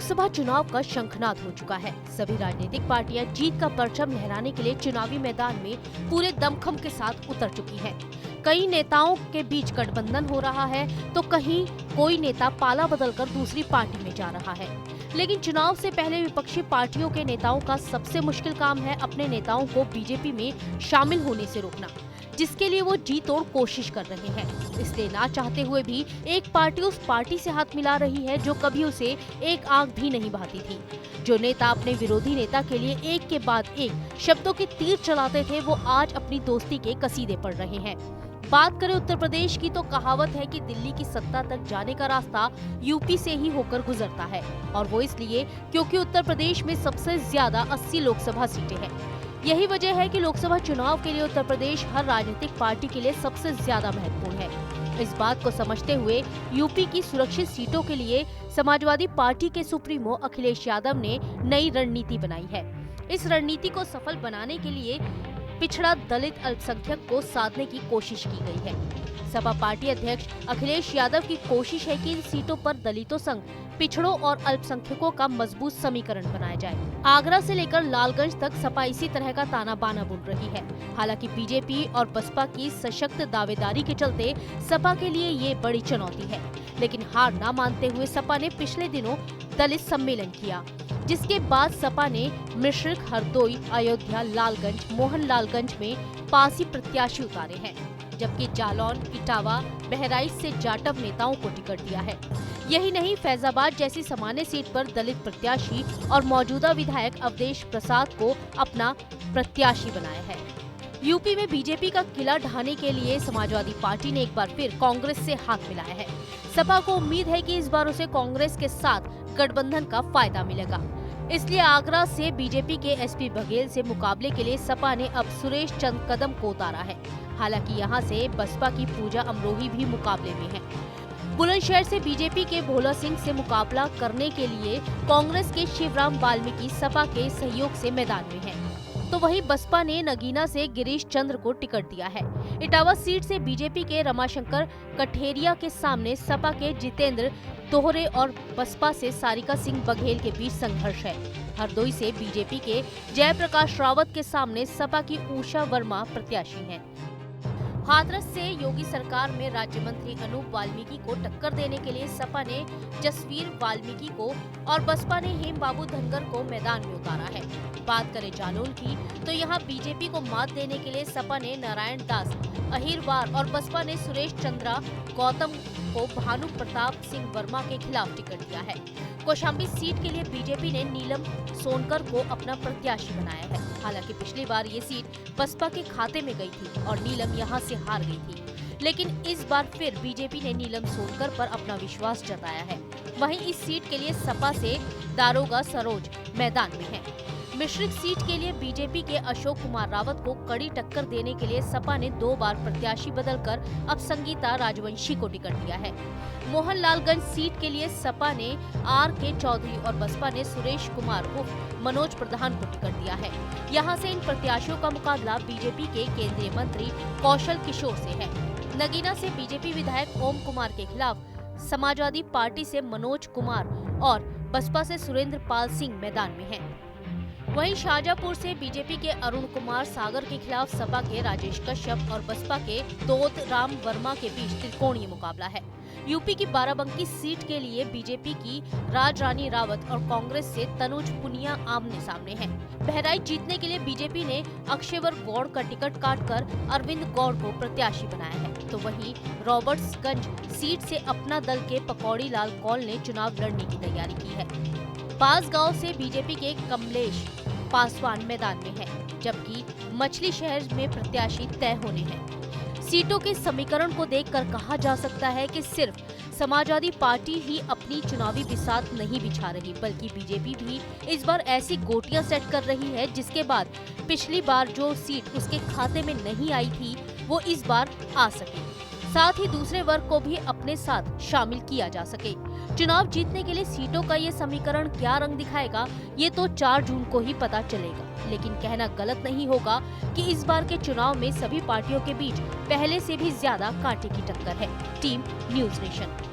लोकसभा चुनाव का शंखनाद हो चुका है। सभी राजनीतिक पार्टियां जीत का परचम लहराने के लिए चुनावी मैदान में पूरे दमखम के साथ उतर चुकी हैं। कई नेताओं के बीच गठबंधन हो रहा है तो कहीं कोई नेता पाला बदलकर दूसरी पार्टी में जा रहा है। लेकिन चुनाव से पहले विपक्षी पार्टियों के नेताओं का सबसे मुश्किल काम है अपने नेताओं को बीजेपी में शामिल होने से रोकना, जिसके लिए वो जी तोड़ कोशिश कर रहे हैं। इसलिए ना चाहते हुए भी एक पार्टी उस पार्टी से हाथ मिला रही है जो कभी उसे एक आंख भी नहीं भाती थी। जो नेता अपने विरोधी नेता के लिए एक के बाद एक शब्दों के तीर चलाते थे, वो आज अपनी दोस्ती के कसीदे पढ़ रहे हैं। बात करें उत्तर प्रदेश की तो कहावत है कि दिल्ली की सत्ता तक जाने का रास्ता यूपी से ही होकर गुजरता है, और वो इसलिए क्योंकि उत्तर प्रदेश में सबसे ज्यादा 80 लोकसभा सीटें हैं। यही वजह है कि लोकसभा चुनाव के लिए उत्तर प्रदेश हर राजनीतिक पार्टी के लिए सबसे ज्यादा महत्वपूर्ण है। इस बात को समझते हुए यूपी की सुरक्षित सीटों के लिए समाजवादी पार्टी के सुप्रीमो अखिलेश यादव ने नई रणनीति बनाई है। इस रणनीति को सफल बनाने के लिए पिछड़ा दलित अल्पसंख्यक को साधने की कोशिश की गई है। सपा पार्टी अध्यक्ष अखिलेश यादव की कोशिश है कि इन सीटों पर दलितों संग पिछड़ों और अल्पसंख्यकों का मजबूत समीकरण बनाया जाए। आगरा से लेकर लालगंज तक सपा इसी तरह का ताना बाना बुन रही है। हालांकि बीजेपी और बसपा की सशक्त दावेदारी के चलते सपा के लिए ये बड़ी चुनौती है। लेकिन हार न मानते हुए सपा ने पिछले दिनों दलित सम्मेलन किया, जिसके बाद सपा ने मिश्रिक, हरदोई, अयोध्या, लालगंज, मोहनलालगंज में पासी प्रत्याशी उतारे हैं, जबकि जालौन, इटावा, बहराइच से जाटव नेताओं को टिकट दिया है। यही नहीं, फैजाबाद जैसी सामान्य सीट पर दलित प्रत्याशी और मौजूदा विधायक अवधेश प्रसाद को अपना प्रत्याशी बनाया है। यूपी में बीजेपी का किला ढाने के लिए समाजवादी पार्टी ने एक बार फिर कांग्रेस से हाथ मिलाया है। सपा को उम्मीद है कि इस बार उसे कांग्रेस के साथ गठबंधन का फायदा मिलेगा। इसलिए आगरा से बीजेपी के एसपी बघेल से मुकाबले के लिए सपा ने अब सुरेश चंद्र कदम को उतारा है। हालांकि यहां से बसपा की पूजा अमरोही भी मुकाबले में है। बुलंदशहर से बीजेपी के भोला सिंह से मुकाबला करने के लिए कांग्रेस के शिवराम वाल्मीकि सपा के सहयोग से मैदान में है, तो वहीं बसपा ने नगीना से गिरीश चंद्र को टिकट दिया है। इटावा सीट से बीजेपी के रमाशंकर कठेरिया के सामने सपा के जितेंद्र दोहरे और बसपा से सारिका सिंह बघेल के बीच संघर्ष है। हरदोई से बीजेपी के जयप्रकाश रावत के सामने सपा की उषा वर्मा प्रत्याशी हैं। हाथरस से योगी सरकार में राज्य मंत्री अनूप वाल्मीकि को टक्कर देने के लिए सपा ने जसवीर वाल्मीकि को और बसपा ने हेम बाबू धनगर को मैदान में उतारा है। बात करें जालौन की तो यहाँ बीजेपी को मात देने के लिए सपा ने नारायण दास अहिरवार और बसपा ने सुरेश चंद्रा गौतम को भानु प्रताप सिंह वर्मा के खिलाफ टिकट दिया है। कौशाम्बी सीट के लिए बीजेपी ने नीलम सोनकर को अपना प्रत्याशी बनाया है। हालांकि पिछली बार ये सीट बसपा के खाते में गई थी और नीलम यहां से हार गई थी, लेकिन इस बार फिर बीजेपी ने नीलम सोनकर पर अपना विश्वास जताया है। वहीं इस सीट के लिए सपा से दारोगा सरोज मैदान में है। मिश्रिक सीट के लिए बीजेपी के अशोक कुमार रावत को कड़ी टक्कर देने के लिए सपा ने 2 बार प्रत्याशी बदलकर अब संगीता राजवंशी को टिकट दिया है। मोहनलालगंज सीट के लिए सपा ने R.K. चौधरी और बसपा ने सुरेश कुमार उर्फ मनोज प्रधान को टिकट दिया है। यहां से इन प्रत्याशियों का मुकाबला बीजेपी के केंद्रीय मंत्री कौशल किशोर से है। नगीना से बीजेपी विधायक ओम कुमार के खिलाफ समाजवादी पार्टी से मनोज कुमार और बसपा से सुरेंद्र पाल सिंह मैदान में है। वहीं शाहजहांपुर से बीजेपी के अरुण कुमार सागर के खिलाफ सपा के राजेश कश्यप और बसपा के तोत राम वर्मा के बीच त्रिकोणीय मुकाबला है। यूपी की बाराबंकी सीट के लिए बीजेपी की राजरानी रावत और कांग्रेस से तनुज पुनिया आमने सामने हैं। बहराइच जीतने के लिए बीजेपी ने अक्षयवर गौड़ का टिकट काटकर अरविंद गौड़ को प्रत्याशी बनाया है, तो वहीं रॉबर्ट्सगंज सीट से अपना दल के पकौड़ी लाल कौल ने चुनाव लड़ने की तैयारी की है। बांसगांव से बीजेपी के कमलेश पासवान मैदान में है, जबकि मछली शहर में प्रत्याशी तय होने हैं। सीटों के समीकरण को देखकर कहा जा सकता है कि सिर्फ समाजवादी पार्टी ही अपनी चुनावी बिसात नहीं बिछा रही, बल्कि बीजेपी भी इस बार ऐसी गोटियां सेट कर रही है जिसके बाद पिछली बार जो सीट उसके खाते में नहीं आई थी वो इस बार आ सके, साथ ही दूसरे वर्ग को भी अपने साथ शामिल किया जा सके। चुनाव जीतने के लिए सीटों का ये समीकरण क्या रंग दिखाएगा, ये तो 4 जून को ही पता चलेगा। लेकिन कहना गलत नहीं होगा कि इस बार के चुनाव में सभी पार्टियों के बीच पहले से भी ज्यादा कांटे की टक्कर है। Team news nation.